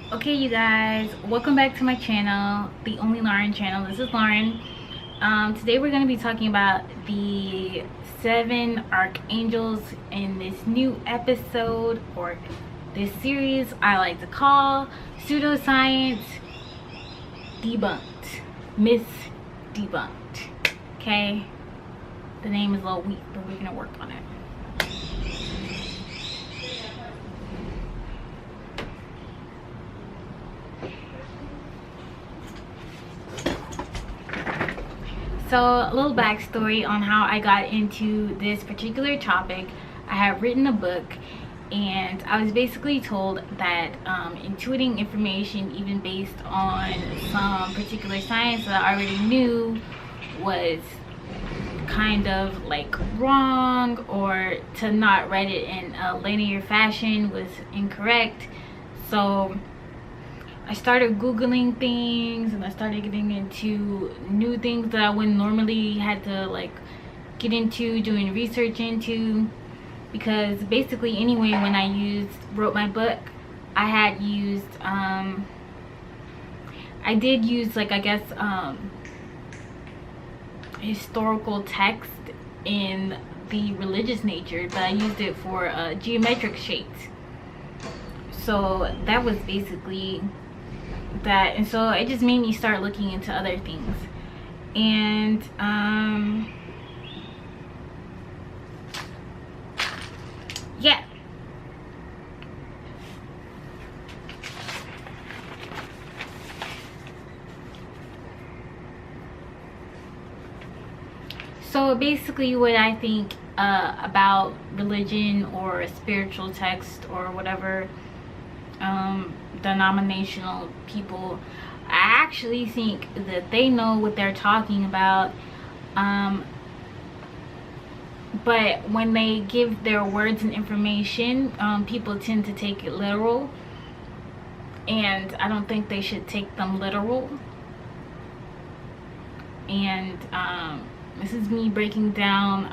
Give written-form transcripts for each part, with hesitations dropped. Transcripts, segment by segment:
Okay, you guys, welcome back to my channel, the only Lauren channel. This is Lauren. Today we're going to be talking about the 7 archangels in this new episode, or this series I like to call Pseudoscience Debunked. Miss Debunked. Okay, the name is a little weak, but we're going to work on it. So a little backstory on how I got into this particular topic. I have written a book, and I was basically told that intuiting information, even based on some particular science that I already knew, was kind of like wrong, or to not write it in a linear fashion was incorrect. So I started Googling things, and I started getting into new things that I wouldn't normally had to like get into, doing research into, because basically anyway, when I wrote my book, I had used I did use, like, I guess historical text in the religious nature, but I used it for geometric shapes. So that was basically that, and so it just made me start looking into other things. And yeah, so basically what I think about religion or spiritual text or whatever, denominational people, I actually think that they know what they're talking about, but when they give their words and information, people tend to take it literal, and I don't think they should take them literal. And this is me breaking down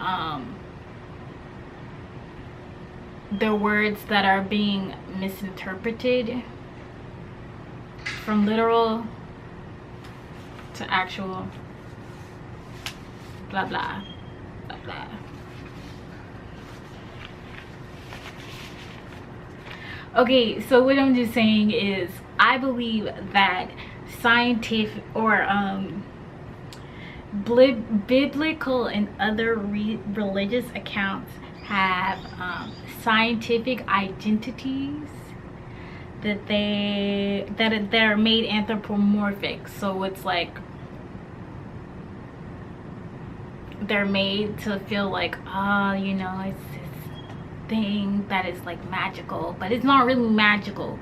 the words that are being misinterpreted from literal to actual blah blah blah blah. Okay, so what I'm just saying is, I believe that scientific or biblical and other religious accounts have scientific identities that are made anthropomorphic. So it's like they're made to feel like, you know, it's this thing that is like magical, but it's not really magical.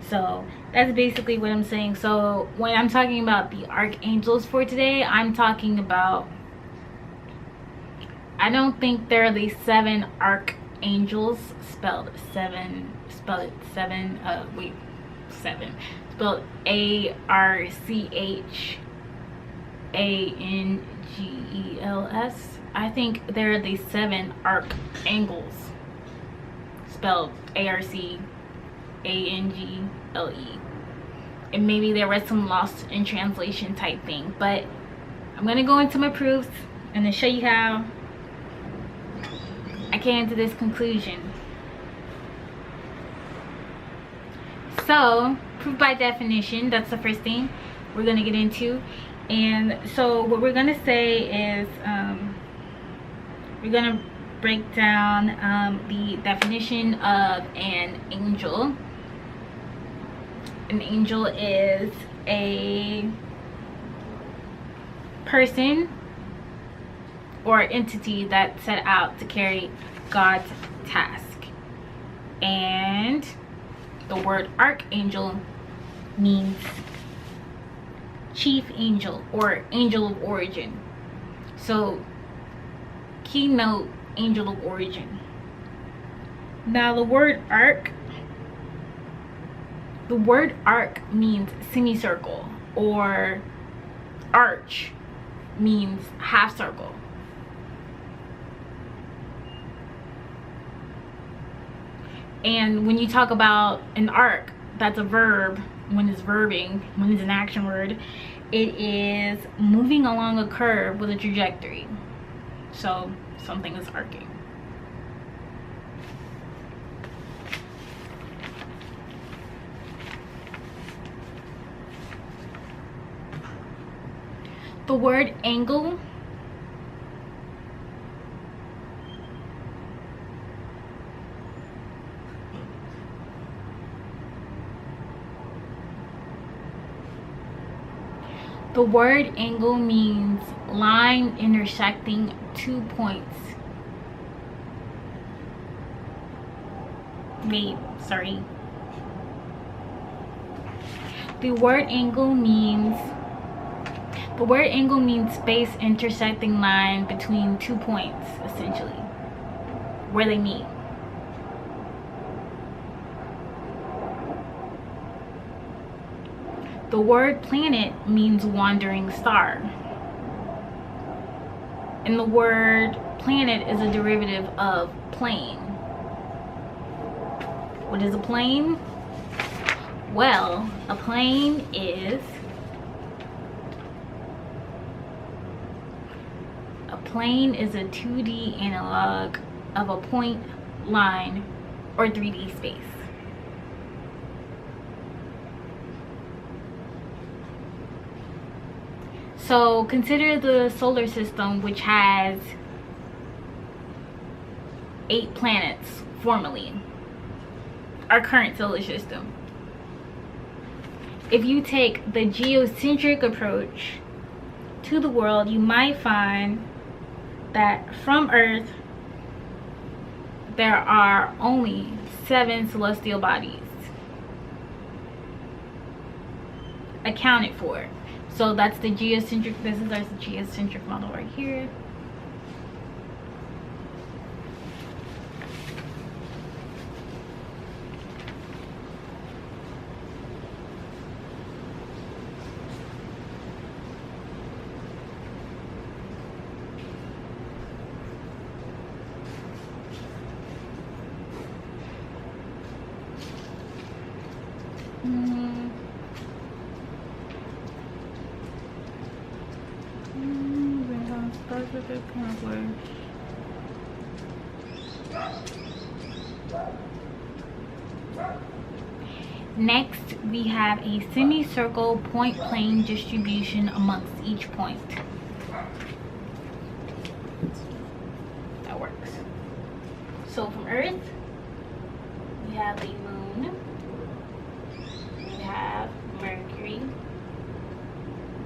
So that's basically what I'm saying. So when I'm talking about the archangels for today, I'm talking about, I don't think there are these 7 archangels, spelled 7, spelled 7, wait, 7, spelled ARCHANGELS. I think there are these 7 archangels, spelled ARCHANGELE. And maybe there was some lost in translation type thing, but I'm gonna go into my proofs and then show you how I came to this conclusion. So, proof by definition, that's the first thing we're gonna get into. And so what we're gonna say is, we're gonna break down the definition of an angel. An angel is a person or entity that set out to carry God's task. And the word archangel means chief angel or angel of origin. So keynote angel of origin. Now the word arc means semicircle, or arch means half circle. And when you talk about an arc, that's a verb, when it's verbing, when it's an action word, it is moving along a curve with a trajectory. So something is arcing. The word angle means line intersecting 2 points. Wait, sorry. The word angle means space intersecting line between 2 points, essentially, where they meet. The word planet means wandering star. And the word planet is a derivative of plane. What is a plane? Well, a plane is a 2D analog of a point, line, or 3D space. So consider the solar system, which has 8 planets formally, our current solar system. If you take the geocentric approach to the world, you might find that from Earth there are only 7 celestial bodies accounted for. So that's the geocentric, this is our geocentric model right here. Next, we have a semicircle point plane distribution amongst each point. That works. So from Earth, we have the moon, we have Mercury,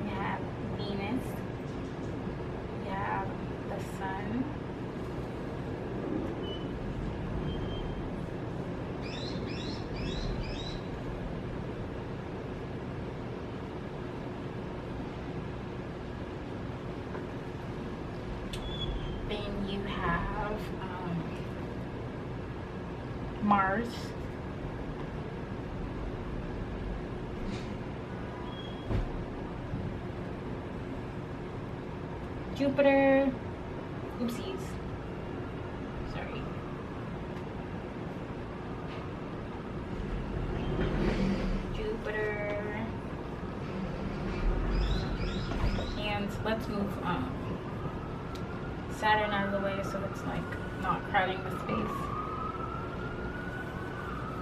we have Venus, we have the sun, then you have Mars, Jupiter, oopsies, sorry, Jupiter, and let's move Saturn out of the way so it's like not crowding the space.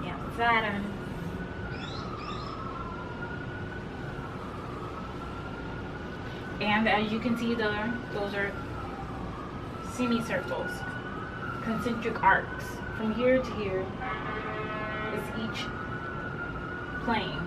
Yeah, Saturn. And as you can see there, those are semicircles, concentric arcs. From here to here is each plane.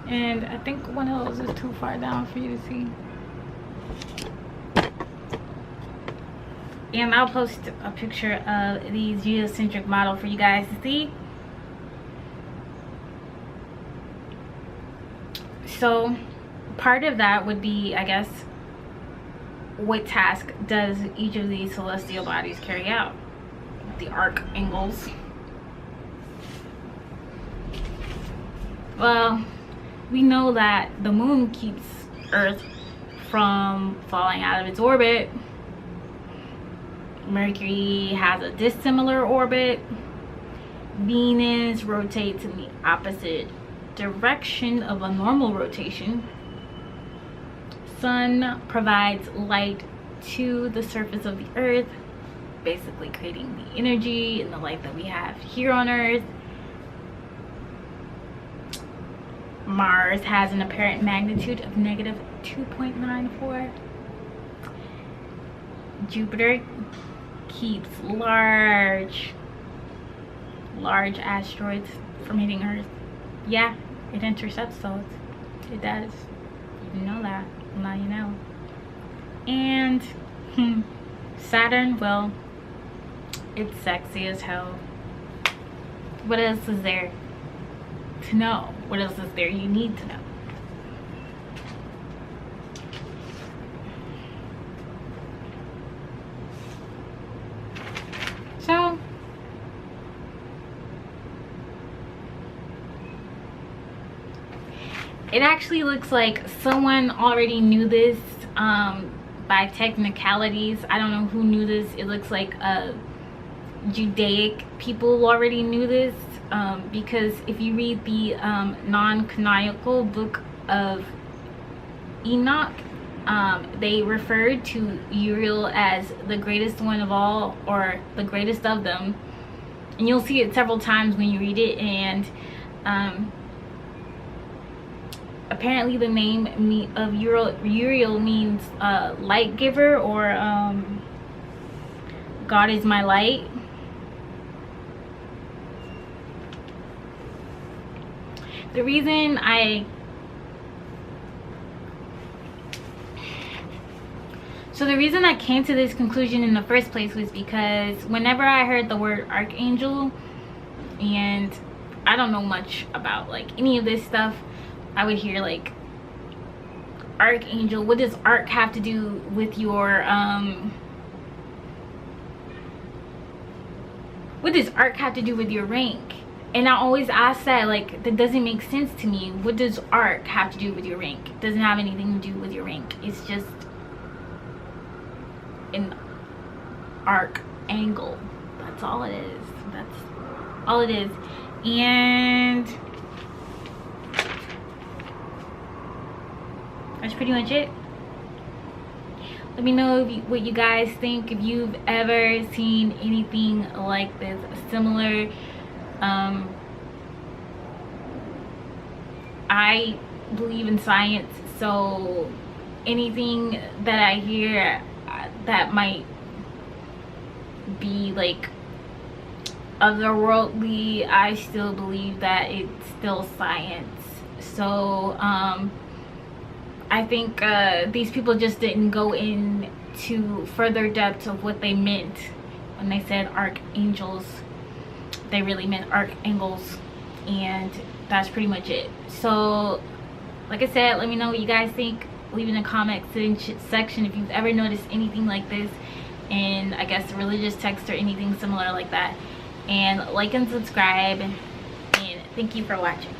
And I think one of those is too far down for you to see. And I'll post a picture of the geocentric model for you guys to see. So part of that would be, I guess, what task does each of these celestial bodies carry out? The arc angles. Well, we know that the moon keeps Earth from falling out of its orbit. Mercury has a dissimilar orbit. Venus rotates in the opposite direction of a normal rotation. Sun provides light to the surface of the Earth, basically creating the energy and the light that we have here on Earth. Mars has an apparent magnitude of -2.94. Jupiter keeps large asteroids from hitting Earth. Yeah, it intercepts those. It does. You didn't know that. Well, now you know. And Saturn, well, it's sexy as hell. What else is there to know? What else is there you need to know? So it actually looks like someone already knew this by technicalities. I don't know who knew this. It looks like Judaic people already knew this, because if you read the non-canonical book of Enoch, they referred to Uriel as the greatest one of all, or the greatest of them, and you'll see it several times when you read it. And apparently the name of Uriel means light giver, or God is my light. The reason I came to this conclusion in the first place was because whenever I heard the word archangel, and I don't know much about like any of this stuff, I would hear like archangel. What does arch have to do with your what does arch have to do with your rank? And I always ask that, like, that doesn't make sense to me. What does arch have to do with your rank? It doesn't have anything to do with your rank. It's just an arc angle. That's all it is. That's all it is. And that's pretty much it. Let me know what you guys think, if you've ever seen anything like this, similar. I believe in science, so anything that I hear that might be like otherworldly, I still believe that it's still science. So I think these people just didn't go into further depth of what they meant when they said archangels. They really meant archangels, and that's pretty much it. So like I said, let me know what you guys think. Leave in the comment section if you've ever noticed anything like this, and I guess religious text or anything similar like that. And like and subscribe, and thank you for watching.